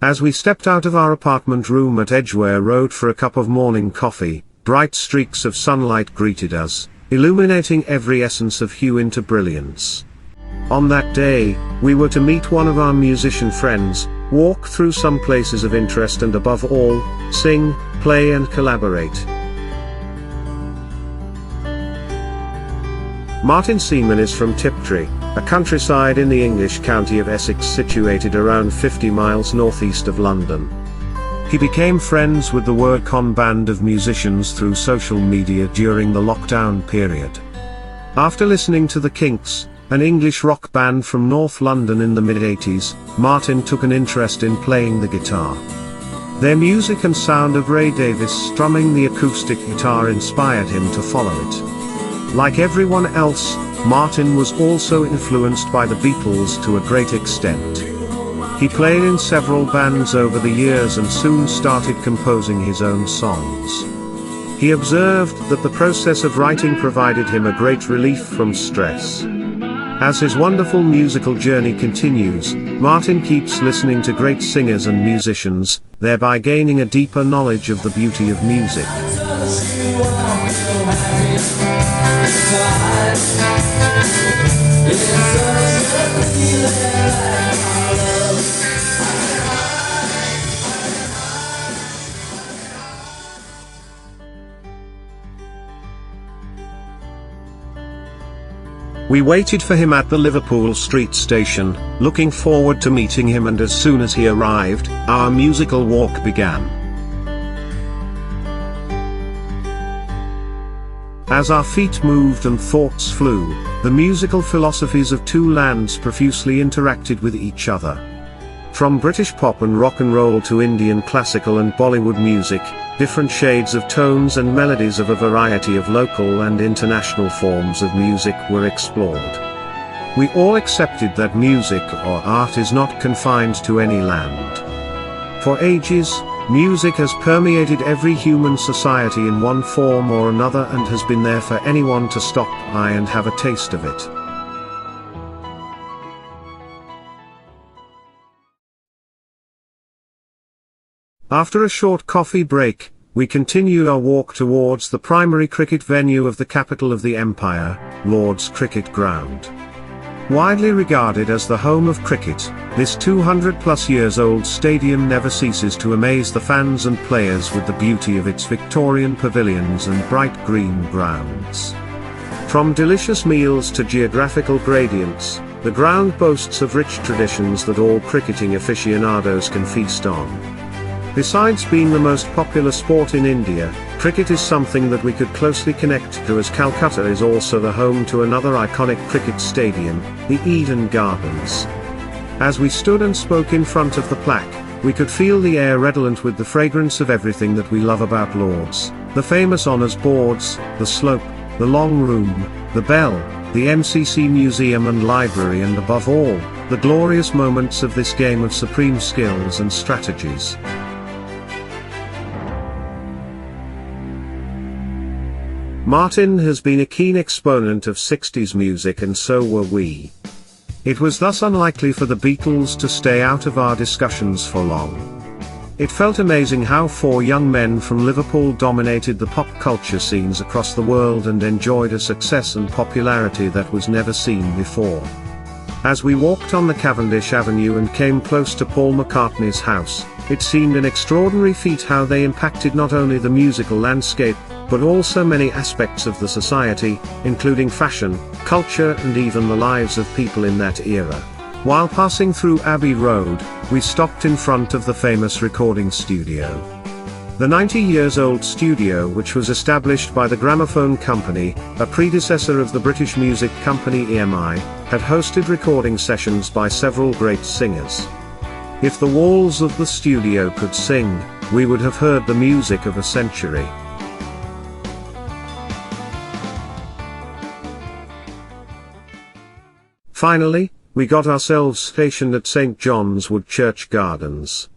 As we stepped out of our apartment room at Edgware Road for a cup of morning coffee, bright streaks of sunlight greeted us, illuminating every essence of hue into brilliance. On that day, we were to meet one of our musician friends, walk through some places of interest and above all, sing, play and collaborate. Martin Seman is from Tiptree, a countryside in the English county of Essex situated around 50 miles northeast of London. He became friends with the WordCon band of musicians through social media during the lockdown period. After listening to the Kinks, an English rock band from North London in the mid-80s, Martin took an interest in playing the guitar. Their music and sound of Ray Davies strumming the acoustic guitar inspired him to follow it. Like everyone else, Martin was also influenced by the Beatles to a great extent. He played in several bands over the years and soon started composing his own songs. He observed that the process of writing provided him a great relief from stress. As his wonderful musical journey continues, Martin keeps listening to great singers and musicians, thereby gaining a deeper knowledge of the beauty of music. We waited for him at the Liverpool Street station, looking forward to meeting him, and as soon as he arrived, our musical walk began. As our feet moved and thoughts flew, the musical philosophies of two lands profusely interacted with each other. From British pop and rock and roll to Indian classical and Bollywood music, different shades of tones and melodies of a variety of local and international forms of music were explored. We all accepted that music or art is not confined to any land. For ages, music has permeated every human society in one form or another and has been there for anyone to stop by and have a taste of it. After a short coffee break, we continued our walk towards the primary cricket venue of the capital of the empire, Lord's Cricket Ground. Widely regarded as the home of cricket, this 200+ years old stadium never ceases to amaze the fans and players with the beauty of its Victorian pavilions and bright green grounds. From delicious meals to geographical gradients, the ground boasts of rich traditions that all cricketing aficionados can feast on. Besides being the most popular sport in India, cricket is something that we could closely connect to, as Calcutta is also the home to another iconic cricket stadium, the Eden Gardens. As we stood and spoke in front of the plaque, we could feel the air redolent with the fragrance of everything that we love about Lord's, the famous honours boards, the slope, the long room, the bell, the MCC Museum and Library, and above all, the glorious moments of this game of supreme skills and strategies. Martin has been a keen exponent of 60s music, and so were we. It was thus unlikely for the Beatles to stay out of our discussions for long. It felt amazing how four young men from Liverpool dominated the pop culture scenes across the world and enjoyed a success and popularity that was never seen before. As we walked on the Cavendish Avenue and came close to Paul McCartney's house, it seemed an extraordinary feat how they impacted not only the musical landscape, but also many aspects of the society, including fashion, culture and even the lives of people in that era. While passing through Abbey Road, we stopped in front of the famous recording studio. The 90-years-old studio, which was established by the Gramophone Company, a predecessor of the British music company EMI, had hosted recording sessions by several great singers. If the walls of the studio could sing, we would have heard the music of a century. Finally, we got ourselves stationed at St. John's Wood Church Gardens.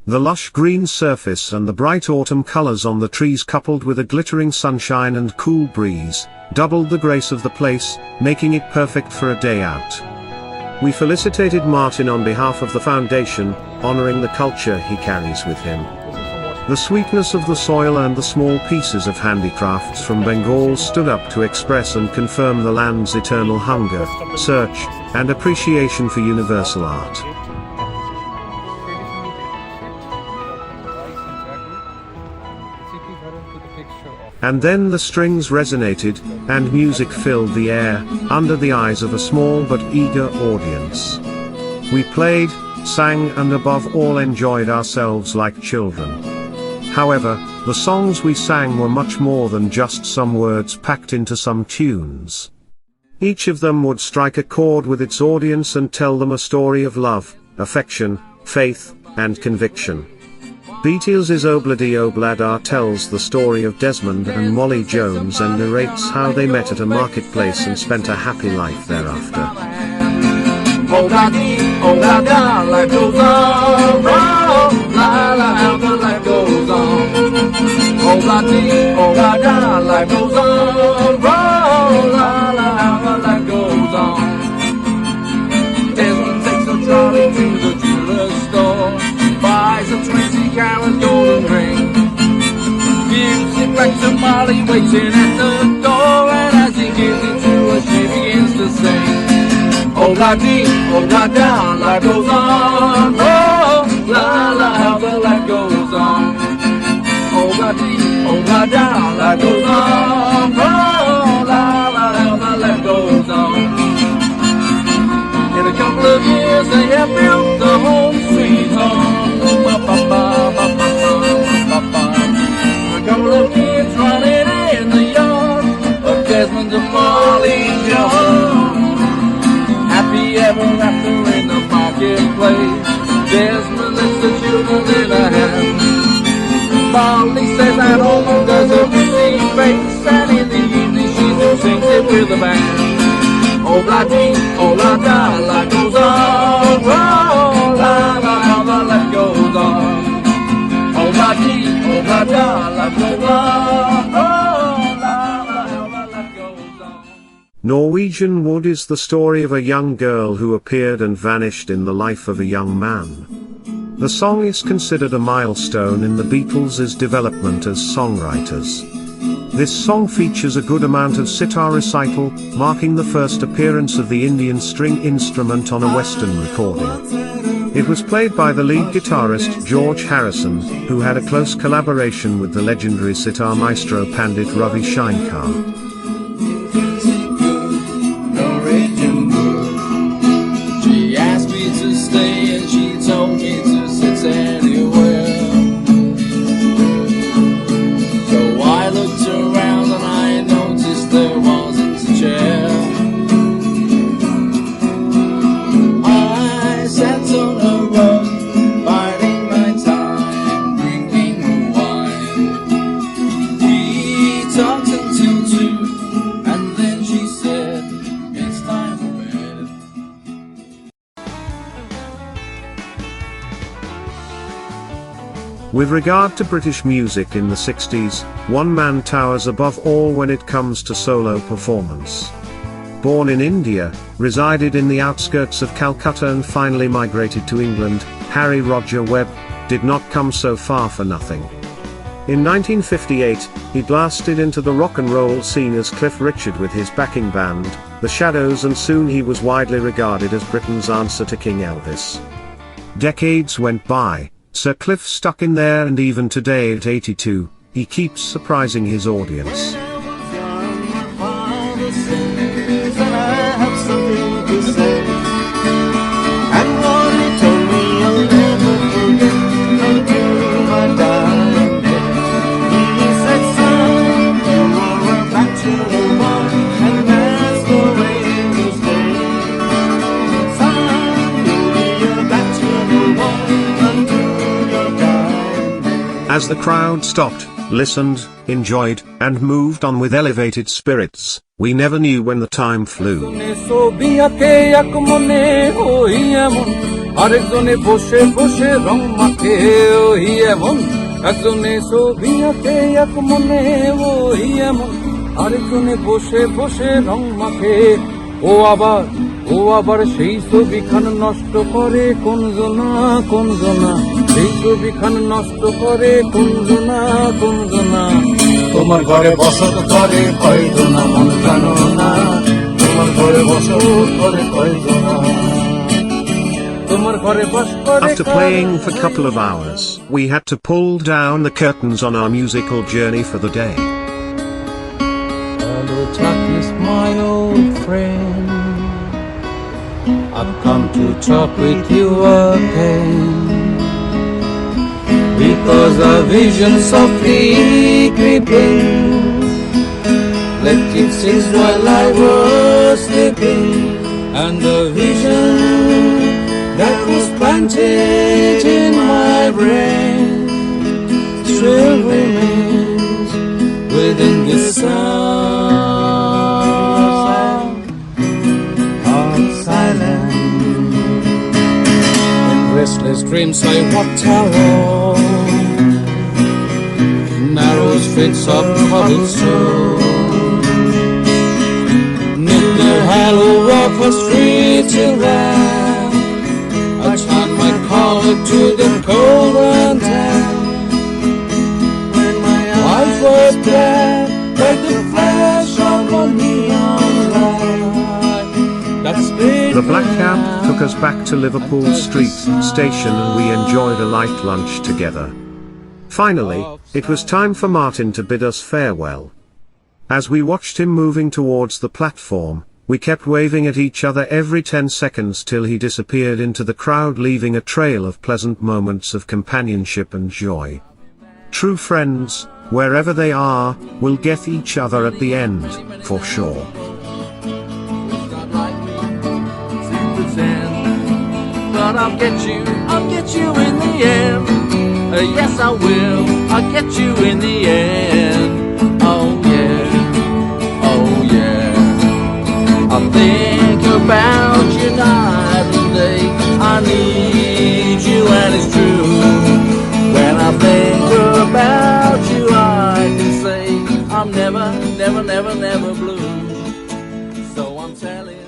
The lush green surface and the bright autumn colors on the trees, coupled with a glittering sunshine and cool breeze, doubled the grace of the place, making it perfect for a day out. We felicitated Martin on behalf of the foundation, honoring the culture he carries with him. The sweetness of the soil and the small pieces of handicrafts from Bengal stood up to express and confirm the land's eternal hunger, search, and appreciation for universal art. And then the strings resonated, and music filled the air, under the eyes of a small but eager audience. We played, sang and above all enjoyed ourselves like children. However, the songs we sang were much more than just some words packed into some tunes. Each of them would strike a chord with its audience and tell them a story of love, affection, faith, and conviction. Beatles's Obladi Obladar tells the story of Desmond and Molly Jones and narrates how they met at a marketplace and spent a happy life thereafter. Obladi, Oblada, life goes on, la la, how the life goes on. Obladi, Oblada, life goes on, la la, how the life goes on. Desmond takes a trolley to the jeweler's store, buys a 20-carat golden ring, gives it back to Molly waiting at the door, and as he gives it to her she begins to sing. Obladi, Oblada, life goes on, la la, how the life goes on. Obladi, Oblada, life goes on, la la, how the life goes on. In a couple of years they have built the home sweet home. A couple of kids running in the yard of Desmond and Molly Jones. Happy ever after in the marketplace. Desmond lifts the children in her hand. Molly says at home does a pretty face, and in the evening she still sings it with a band. Obladi, Oblada, life goes on, la la, how the life goes on. Obladi, Oblada, life goes on, la la, how the life goes on. Norwegian Wood is the story of a young girl who appeared and vanished in the life of a young man. The song is considered a milestone in the Beatles' development as songwriters. This song features a good amount of sitar recital, marking the first appearance of the Indian string instrument on a Western recording. It was played by the lead guitarist George Harrison, who had a close collaboration with the legendary sitar maestro Pandit Ravi Shankar. She asked me to stay and she told me to sit anywhere. So I looked around and I noticed there wasn't a chair. I sat on a rug, biding my time, drinking the wine. We talked until 2, and then she said, it's time for bed. With regard to British music in the 60s, one man towers above all when it comes to solo performance. Born in India, resided in the outskirts of Calcutta and finally migrated to England, Harry Roger Webb did not come so far for nothing. In 1958, he blasted into the rock and roll scene as Cliff Richard with his backing band, The Shadows, and soon he was widely regarded as Britain's answer to King Elvis. Decades went by, Sir Cliff stuck in there, and even today at 82, he keeps surprising his audience. As the crowd stopped, listened, enjoyed, and moved on with elevated spirits, we never knew when the time flew. ও আবার সেই ছবিখান নষ্ট করে কোন জনা, সেই ছবিখান নষ্ট করে কোন জনা। তোমার ঘরে বসত করে কয়জনা মন জানো না, তোমার ঘরে বসত করে কয়জনা, তোমার ঘরে বস করে। After playing for a couple of hours, we had to pull down the curtains on our musical journey for the day. Hello, darkness, my old friend. I've come to talk with you again, because a vision softly creeping left its sins while I was sleeping, and the vision that was planted in my brain still remains within this sound of silence. In restless dreams I walked alone, narrow streets of cobblestone, neath the hollow of a street till then I turned my collar to the cold and tan. When my eyes were black like the flash of a neon light that split. The black cab took us back to Liverpool Street Station and we enjoyed a light lunch together. Finally, it was time for Martin to bid us farewell. As we watched him moving towards the platform, we kept waving at each other every 10 seconds till he disappeared into the crowd, leaving a trail of pleasant moments of companionship and joy. True friends, wherever they are, will get each other at the end, for sure. But I'll get you in the end. Yes I will, I'll get you in the end. Oh yeah, oh yeah. I think about you night and day. I need you and it's true. When I think about you I can say I'm never, never, never, never blue. So I'm telling.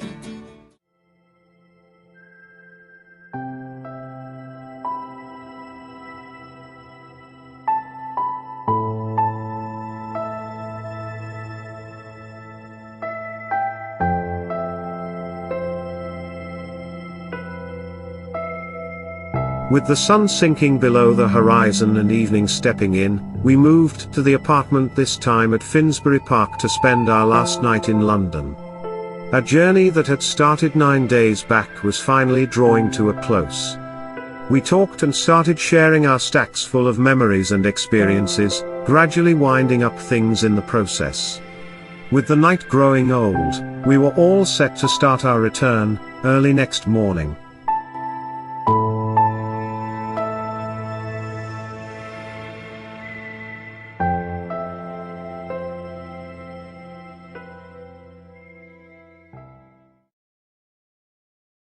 With the sun sinking below the horizon and evening stepping in, we moved to the apartment, this time at Finsbury Park, to spend our last night in London. A journey that had started 9 days back was finally drawing to a close. We talked and started sharing our stacks full of memories and experiences, gradually winding up things in the process. With the night growing old, we were all set to start our return early next morning.